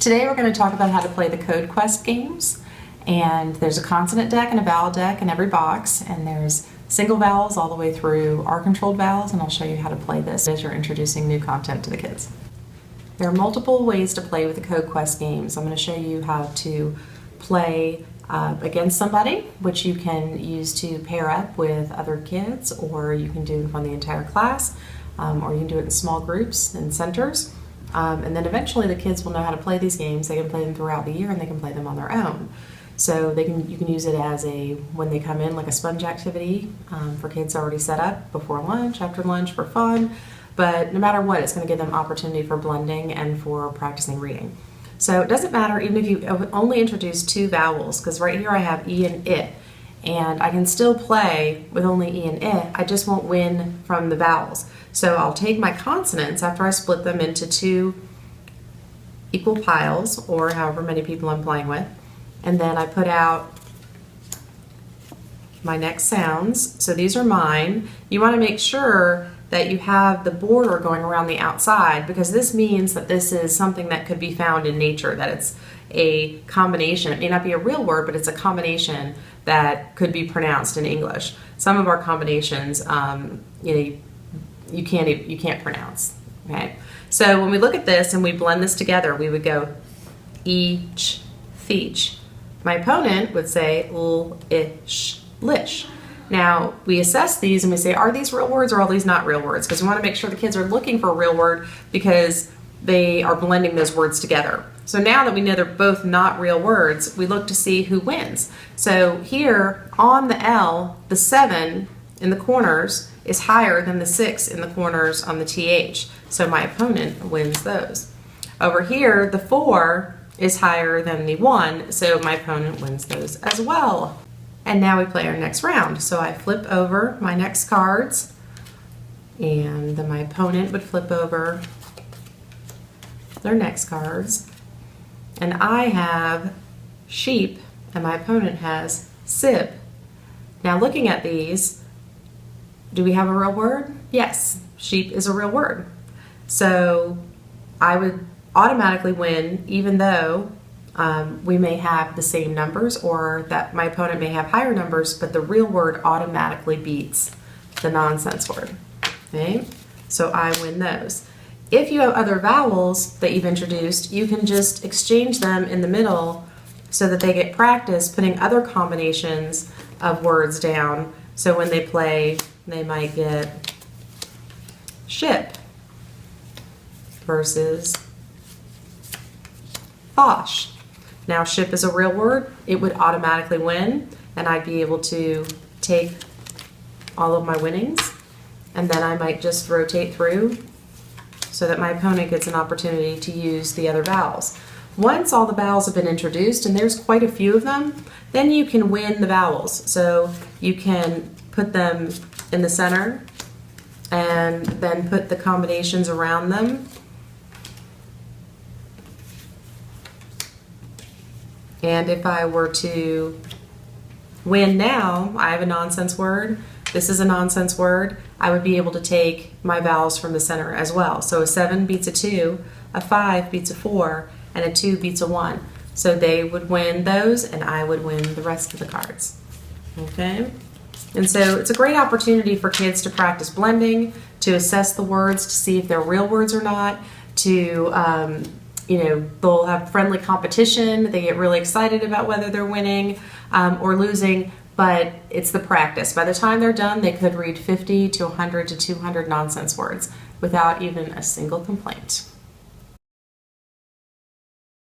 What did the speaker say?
Today we're going to talk about how to play the Code Quest games, and there's a consonant deck and a vowel deck in every box, and there's single vowels all the way through R-controlled vowels, and I'll show you how to play this as you're introducing new content to the kids. There are multiple ways to play with the Code Quest games. I'm going to show you how to play against somebody, which you can use to pair up with other kids, or you can do in front of the entire class, or you can do it in small groups and centers. And then eventually the kids will know how to play these games. They can play them throughout the year, and they can play them on their own. So you can use it as when they come in, like a sponge activity for kids already set up before lunch, after lunch, for fun. But no matter what, it's going to give them opportunity for blending and for practicing reading. So it doesn't matter even if you only introduce two vowels, because right here I have E and I, and I can still play with only E and I just won't win from the vowels. So I'll take my consonants after I split them into two equal piles, or however many people I'm playing with, and then I put out my next sounds. So these are mine. You want to make sure that you have the border going around the outside, because this means that this is something that could be found in nature, that it's a combination. It may not be a real word, but it's a combination that could be pronounced in English. Some of our combinations, you can't pronounce. Okay, so when we look at this and we blend this together, we would go each, feech. My opponent would say ish, lish. Now, we assess these and we say, are these real words or are these not real words? Because we want to make sure the kids are looking for a real word because they are blending those words together. So now that we know they're both not real words, we look to see who wins. So here on the L, the 7 in the corners is higher than the 6 in the corners on the TH. So my opponent wins those. Over here, the 4 is higher than the 1, so my opponent wins those as well. And now we play our next round. So I flip over my next cards, and then my opponent would flip over their next cards. And I have sheep, and my opponent has sib. Now looking at these, do we have a real word? Yes, sheep is a real word. So I would automatically win, even though we may have the same numbers, or that my opponent may have higher numbers, but the real word automatically beats the nonsense word. Okay? So I win those. If you have other vowels that you've introduced, you can just exchange them in the middle so that they get practice putting other combinations of words down. So when they play, they might get ship versus Bosch. Now ship is a real word, it would automatically win, and I'd be able to take all of my winnings, and then I might just rotate through so that my opponent gets an opportunity to use the other vowels. Once all the vowels have been introduced, and there's quite a few of them, then you can win the vowels. So you can put them in the center and then put the combinations around them. And if I were to win now, I have a nonsense word, this is a nonsense word, I would be able to take my vowels from the center as well. So a 7 beats a 2, a 5 beats a 4, and a 2 beats a 1. So they would win those, and I would win the rest of the cards. Okay? And so it's a great opportunity for kids to practice blending, to assess the words, to see if they're real words or not, to they'll have friendly competition. They get really excited about whether they're winning or losing, but it's the practice. By the time they're done, they could read 50 to 100 to 200 nonsense words without even a single complaint.